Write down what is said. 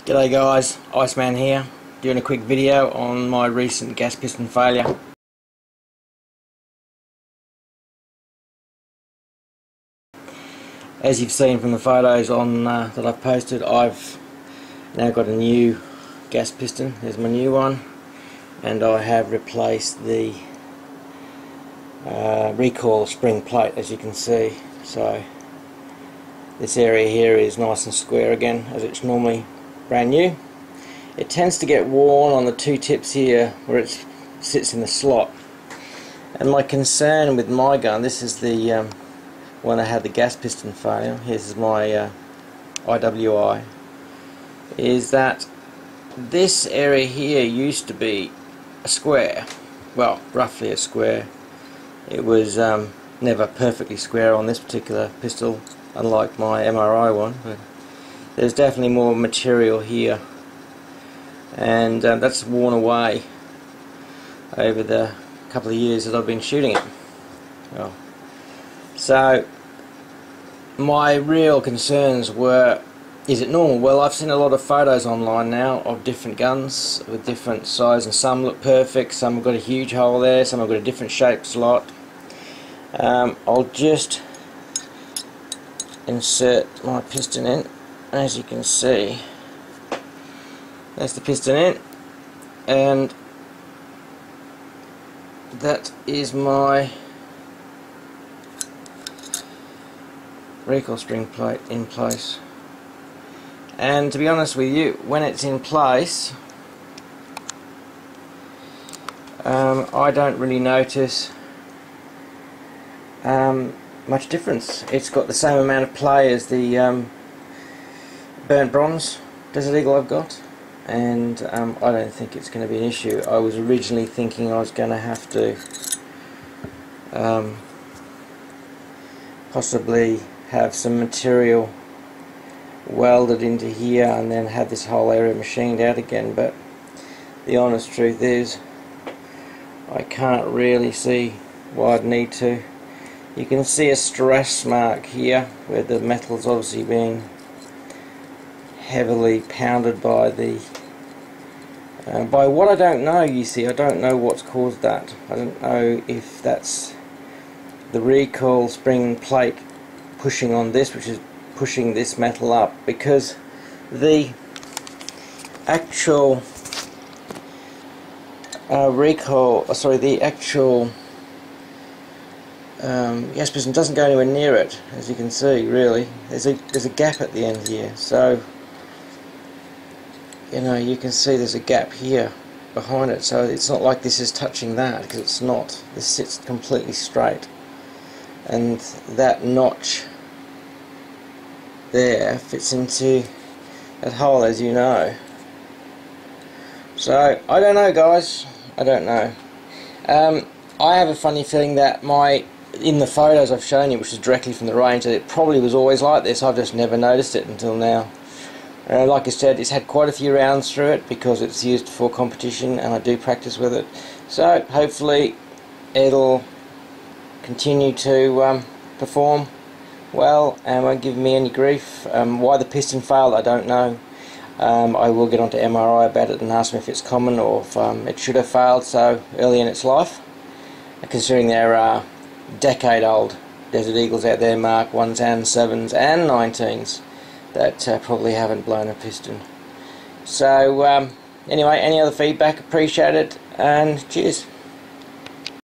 G'day guys, Iceman here, doing a quick video on my recent gas piston failure. As you've seen from the photos on that I've posted, I've now got a new gas piston. There's my new one, and I have replaced the recoil spring plate, as you can see. So this area here is nice and square again, as it's normally brand new. It tends to get worn on the two tips here where it sits in the slot, and my concern with my gun, this is the when I had the gas piston failure, here's my IWI, is that this area here used to be a square, well, roughly a square. It was never perfectly square on this particular pistol, unlike my MRI one, but there's definitely more material here, and that's worn away over the couple of years that I've been shooting it. Well, so my real concerns were, is it normal? Well, I've seen a lot of photos online now of different guns with different size, and some look perfect, some have got a huge hole there, some have got a different shaped slot. I'll just insert my piston in. As you can see, that's the piston in, and that is my recoil spring plate in place. And to be honest with you, when it's in place, I don't really notice much difference. It's got the same amount of play as the burnt bronze Desert Eagle I've got, and I don't think it's going to be an issue. I was originally thinking I was going to have to possibly have some material welded into here and then have this whole area machined out again, but the honest truth is I can't really see why I'd need to. You can see a stress mark here where the metal's obviously being heavily pounded by the by what I don't know. You see, I don't know what's caused that. I don't know if that's the recoil spring plate pushing on this, which is pushing this metal up, because the actual the actual gas piston doesn't go anywhere near it, as you can see. Really, there's a gap at the end here, so you know, you can see there's a gap here behind it, so it's not like this is touching that, because it's not. This sits completely straight, and that notch there fits into that hole, as you know. So I don't know, guys, I don't know. I have a funny feeling that in the photos I've shown you, which is directly from the range, that it probably was always like this. I've just never noticed it until now. Like I said, it's had quite a few rounds through it because it's used for competition, and I do practice with it. So hopefully it'll continue to perform well and won't give me any grief. Why the piston failed, I don't know. I will get onto MRI about it and ask them if it's common, or if it should have failed so early in its life, considering there are decade-old Desert Eagles out there, Mark 1s and 7s and 19s, that probably haven't blown a piston. So anyway, any other feedback, appreciate it, and cheers.